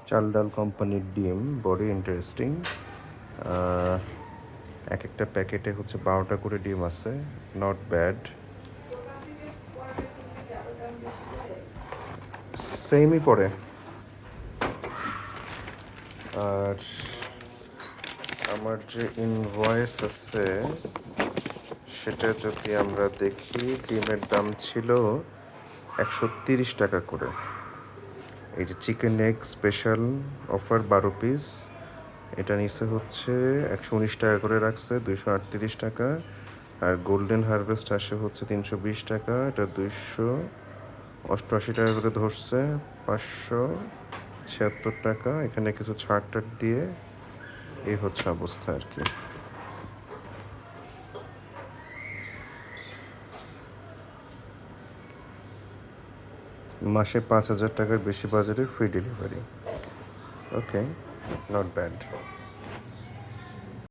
চাল ডাল কোম্পানির ডিম, বড়ই ইন্টারেস্টিং। এক একটা প্যাকেটে হচ্ছে 12টা করে ডিম আছে, নট ব্যাড। সেমই পড়ে। আর আমার যে ইনভয়েস আছে সেটা যদি আমরা দেখি, ডিমের দাম ছিল 130 টাকা করে। এই যে chicken egg special offer 12 piece, এটা নিচে হচ্ছে 119 টাকা করে রাখছে, 238 টাকা। আর গোল্ডেন হারভেস্ট আসে হচ্ছে 320 টাকা, এটা 288 টাকা করে ধরছে, 576 টাকা। এখানে কিছু ছাড় টাড় দিয়ে এই হচ্ছে অবস্থা আর কি। মাসে 5,000 টাকার বেশি বাজারের free delivery. Okay, not bad.